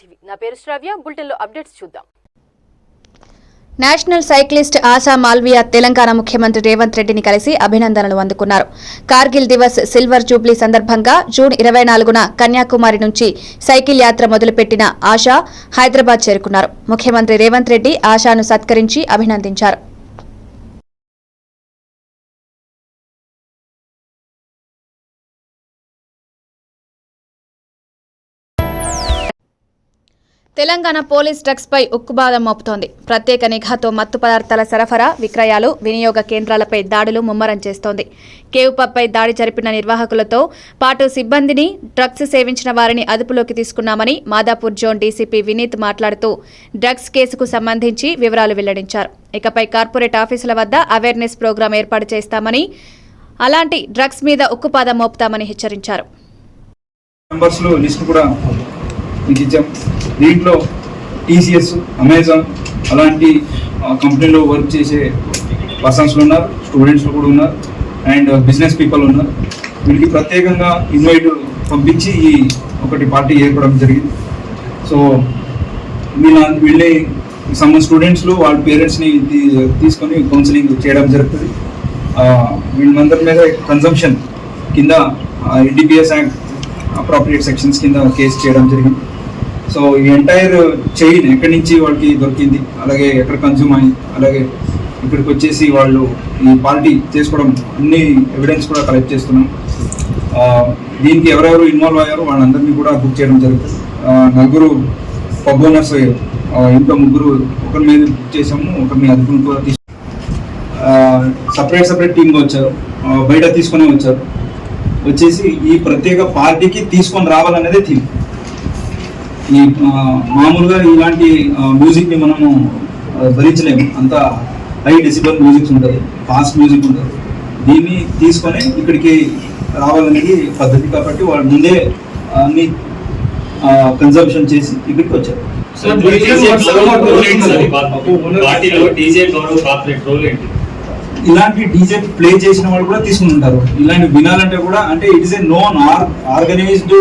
TV. నా పేరు శ్రావ్య. బులెటిన్లో అప్డేట్స్ చూద్దాం. నేషనల్ సైక్లిస్ట్ ఆశా మాల్వియా తెలంగాణ ముఖ్యమంత్రి రేవంత్ రెడ్డిని కలిసి అభినందనలు అందుకున్నారు. కార్గిల్ దివస్ సిల్వర్ జూబ్లీ సందర్భంగా జూన్ 24న కన్యాకుమారి నుంచి సైకిల్ యాత్ర మొదలుపెట్టిన ఆశా హైదరాబాద్ చేరుకున్నారు. ముఖ్యమంత్రి రేవంత్ రెడ్డి ఆశాను సత్కరించి అభినందించారు. తెలంగాణ పోలీస్ డ్రగ్స్ పై ఉక్కుబాదం మోపుతోంది. ప్రత్యేక నిఘాతో మత్తు పదార్థాల సరఫరా, విక్రయాలు, వినియోగ కేంద్రాలపై దాడులు ముమ్మరం చేస్తోంది. కేవ్ పబ్పై దాడి జరిపిన నిర్వాహకులతో పాటు సిబ్బందిని, డ్రగ్స్ సేవించిన వారిని అదుపులోకి తీసుకున్నామని మాదాపూర్ జోన్ డీసీపీ వినీత్ మాట్లాడుతూ డ్రగ్స్ కేసుకు సంబంధించి వివరాలు వెల్లడించారు. ఇకపై కార్పొరేట్ ఆఫీసుల వద్ద అవేర్నెస్ ప్రోగ్రాం ఏర్పాటు చేస్తామని, అలాంటి డ్రగ్స్ మీద ఉక్కుపాదం మోపుతామని హెచ్చరించారు. దీంట్లో టీసీఎస్, అమెజాన్ అలాంటి కంపెనీలో వర్క్ చేసే పర్సన్స్లు ఉన్నారు, స్టూడెంట్స్లు కూడా ఉన్నారు, అండ్ బిజినెస్ పీపుల్ ఉన్నారు. వీళ్ళకి ప్రత్యేకంగా ఇన్వైట్ పంపించి ఈ ఒకటి పార్టీ ఏర్పడడం జరిగింది. సో వీళ్ళని సమ్ స్టూడెంట్స్లు వాళ్ళ పేరెంట్స్ని తీసుకొని కౌన్సిలింగ్ చేయడం జరుగుతుంది. వీళ్ళందరి మీద కన్సంప్షన్ కింద ఎన్డీపీఎస్ యాక్ట్ అప్రాప్రియేట్ సెక్షన్స్ కింద కేసు చేయడం జరిగింది. సో ఈ ఎంటైర్ చైన్ ఎక్కడి నుంచి వాళ్ళకి దొరికింది, అలాగే ఎక్కడ కన్జ్యూమ్ అయింది, అలాగే ఇక్కడికి వచ్చేసి వాళ్ళు ఈ పార్టీ చేసుకోవడం అన్ని ఎవిడెన్స్ కూడా కలెక్ట్ చేస్తున్నాం. దీనికి ఎవరెవరు ఇన్వాల్వ్ అయ్యారో వాళ్ళందరినీ కూడా బుక్ చేయడం జరుగుతుంది. 4 పబ్ ఓనర్స్ అయ్యారు. ఇంట్లో 3 ఒకరి మీద బుక్ చేసాము, ఒకరిని అదుపుని కూడా సపరేట్ టీమ్గా వచ్చారు, బయట తీసుకునే వచ్చారు. వచ్చేసి ఈ ప్రత్యేక పార్టీకి తీసుకొని రావాలనేదే థీమ్. ఈ మామూలుగా ఇలాంటి మ్యూజిక్ని మనము భరించలేము, అంత హై డెసిబల్ మ్యూజిక్స్ ఉంటుంది, ఫాస్ట్ మ్యూజిక్ ఉంటుంది. దీన్ని తీసుకొని ఇక్కడికి రావాలనేది పద్ధతి. కాబట్టి వాళ్ళు ముందే అన్ని కన్సంప్షన్ చేసి ఇక్కడికి వచ్చారు. ఇలాంటి డీజే ప్లే చేసిన వాళ్ళు కూడా తీసుకుని ఉంటారు. ఇలాంటి వినాలంటే కూడా అంటే it is a known organised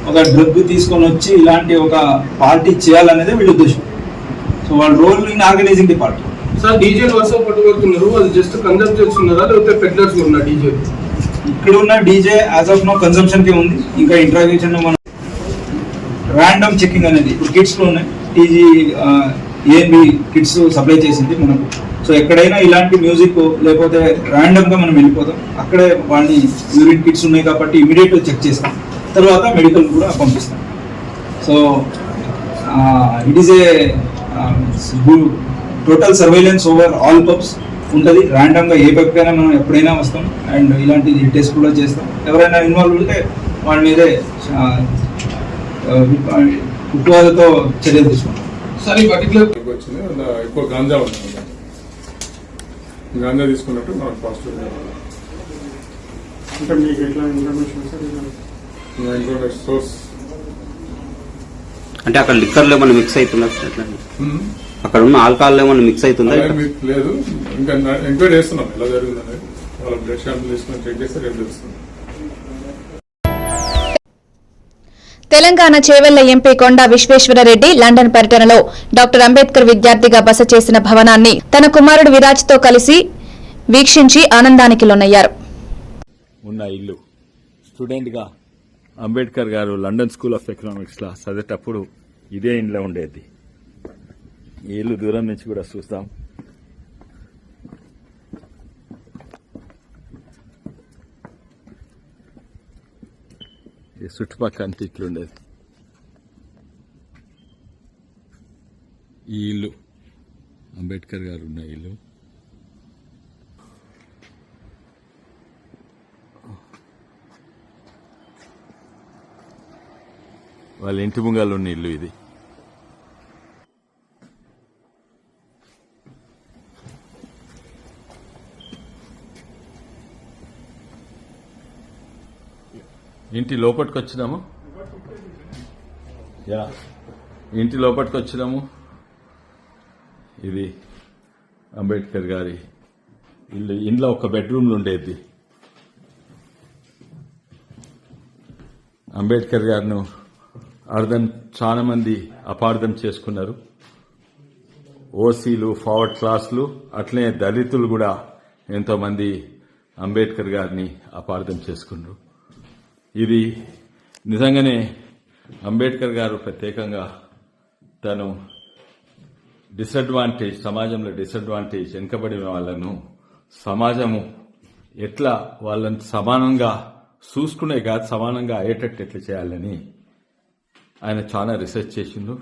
ఒక డ్రగ్ తీసుకొని వచ్చి ఇలాంటి ఒక పార్టీ చేయాలనేది వీళ్ళ ఉద్దేశం. సో వాళ్ళ role in organizing the party. Sir DJ కోసం పట్టుబడుతున్నారు, అది జస్ట్ కన్సంప్ట్ చేస్తున్నారా లేకపోతే పెడ్లర్స్ ఉన్న డీజే? ఇక్కడ ఉన్న DJ as of no consumption కి ఉంది. ఇంకా ఇంట్రాగేషన్ మనం ర్యాండమ్ చెకింగ్ అనేది ఇప్పుడు కిట్స్ లో ఉన్నాయి. టీజీ ఏఎన్బి కిట్స్ సప్లై చేసింది మనకు. సో ఎక్కడైనా ఇలాంటి మ్యూజిక్ లేకపోతే ర్యాండమ్ గా మనం వెళ్ళిపోతాం, అక్కడే వాళ్ళని యూరిన్ కిట్స్ ఉన్నాయి కాబట్టి ఇమీడియట్ చెక్ చేస్తాం, తర్వాత మెడికల్ కూడా పంపిస్తాం. So it is a total surveillance over all pubs ఉంటుంది. ర్యాండమ్గా ఏ పబ్కైనా మనం ఎప్పుడైనా వస్తాం అండ్ ఇలాంటి టెస్ట్ కూడా చేస్తాం. ఎవరైనా ఇన్వాల్వ్ ఉంటే వాళ్ళ మీదే ఉక్కువాదతో చర్యలు తీసుకుంటాం. సార్ ఈ పర్టికులర్ వచ్చింది ఎక్కువ గాంజా ఉంటుంది, గాంజా తీసుకున్నట్టు మనకు పాజిటివ్. అంటే మీకు ఎట్లా ఇన్ఫర్మేషన్ సార్? సోర్స్ అంటే అక్కడ లిక్కర్లో ఏమైనా మిక్స్ అవుతున్నట్టు, అక్కడ ఉన్న ఆల్కహాల్ ఏమైనా మిక్స్ అవుతుందా? లేదు, ఇంకా ఎంక్వైరీ చేస్తున్నాం ఎలా జరిగిందని. వాళ్ళ బ్లడ్ శాంపుల్ తీసుకుని చెక్ చేస్తే రేపు తెలుస్తుంది. తెలంగాణ చేవెళ్ల ఎంపీ కొండా విశ్వేశ్వరరెడ్డి లండన్ పర్యటనలో డాక్టర్ అంబేద్కర్ విద్యార్థిగా బస చేసిన భవనాన్ని తన కుమారుడు విరాజ్తో కలిసి వీక్షించి ఆనందానికి లోనయ్యారు. ఉన్న ఇల్లు స్టూడెంట్గా అంబేద్కర్ గారు లండన్ స్కూల్ ఆఫ్ ఎకనామిక్స్లో చదివేటప్పుడు ఇదే ఇంట్లో ఉండేది. ఈ ఇల్లు దూరం నుంచి కూడా చూస్తాం. ఈ చుట్టుపక్కల అంతా ఇట్లుండేది. ఈ ఇల్లు అంబేద్కర్ గారు ఉన్న ఇల్లు. వాళ్ళ ఇంటి ముంగాలు ఉన్న ఇల్లు ఇది. ఇంటి లోపలికి వచ్చినాము. ఇంటి లోపలికి వచ్చినాము. ఇది అంబేద్కర్ గారి ఇల్లు. ఇంట్లో ఒక బెడ్రూమ్లు ఉండేది. అంబేద్కర్ గారిను చాలా మంది అపార్థం చేసుకున్నారు. ఓసీలు, ఫార్వర్డ్ క్లాసులు, అట్లనే దళితులు కూడా ఎంతో మంది అంబేద్కర్ గారిని అపార్థం చేసుకున్నారు. ఇది నిజంగానే అంబేద్కర్ గారు ప్రత్యేకంగా తను డిసడ్వాంటేజ్, సమాజంలో డిసడ్వాంటేజ్, వెనుకబడిన వాళ్ళను సమాజము ఎట్లా వాళ్ళని సమానంగా చూసుకునే కాదు, సమానంగా అయ్యేటట్టు ఎట్లా చేయాలని ఆయన చాలా రీసెర్చ్ చేసిండు.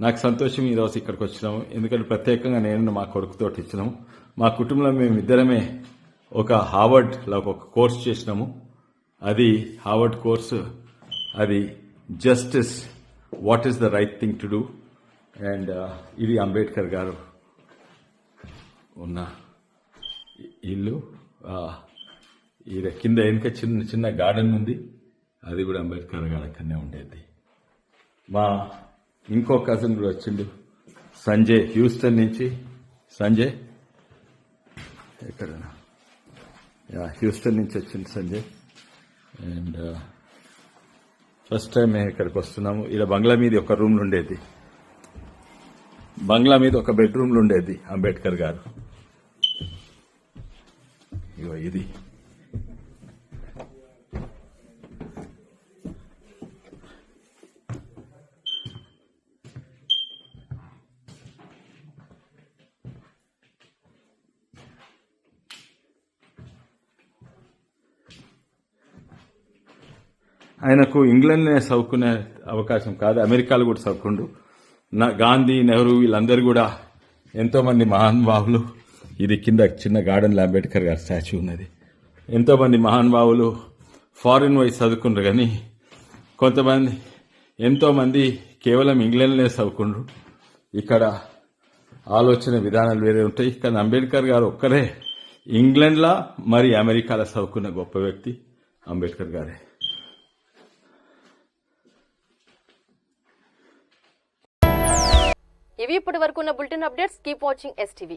నాకు సంతోషం ఈరోజు ఇక్కడికి వచ్చినాము, ఎందుకంటే ప్రత్యేకంగా నేను మా కొడుకుతో ఇచ్చినాము. మా కుటుంబంలో మేము ఇద్దరమే ఒక హార్వర్డ్లో ఒక కోర్స్ చేసినాము. అది హార్వర్డ్ కోర్సు, అది justice, what is the right thing to do. And ఇది అంబేద్కర్ గారు ఉన్న ఇల్లు. ఇది కింద వెనుక చిన్న చిన్న గార్డెన్ ఉంది, అది కూడా అంబేద్కర్ గారి అక్కడనే ఉండేది. మా ఇంకో కజిన్ కూడా వచ్చిండు, సంజయ్, హ్యూస్టన్ నుంచి. సంజయ్ ఎక్కడ? హ్యూస్టన్ నుంచి వచ్చింది సంజయ్. అండ్ ఫస్ట్ టైం మేము ఇక్కడికి వస్తున్నాము. ఇలా బంగ్లా మీద ఒక రూమ్లు ఉండేది, బంగ్లా మీద ఒక బెడ్రూమ్లు ఉండేది అంబేద్కర్ గారు. ఇగో ఇది ఆయనకు ఇంగ్లాండ్లోనే చదువుకునే అవకాశం కాదు, అమెరికాలో కూడా చదువుకుండు. గాంధీ, నెహ్రూ వీళ్ళందరూ కూడా ఎంతో మంది మహానుభావులు. ఇది కింద చిన్న గార్డెన్లో అంబేద్కర్ గారి స్టాచ్యూ ఉన్నది. ఎంతో మంది మహానుభావులు ఫారిన్ వైజ్ చదువుకుండ్రు, కానీ కొంతమంది ఎంతో మంది కేవలం ఇంగ్లాండ్లోనే చదువుకుండ్రు. ఇక్కడ ఆలోచన విధానాలు వేరే ఉంటాయి. కానీ అంబేద్కర్ గారు ఒక్కరే ఇంగ్లాండ్లో మరి అమెరికాలో చదువుకున్న గొప్ప వ్యక్తి అంబేద్కర్ గారే. ఇవి ఇప్పటి వరకు ఉన్న bulletin updates. Keep watching STV.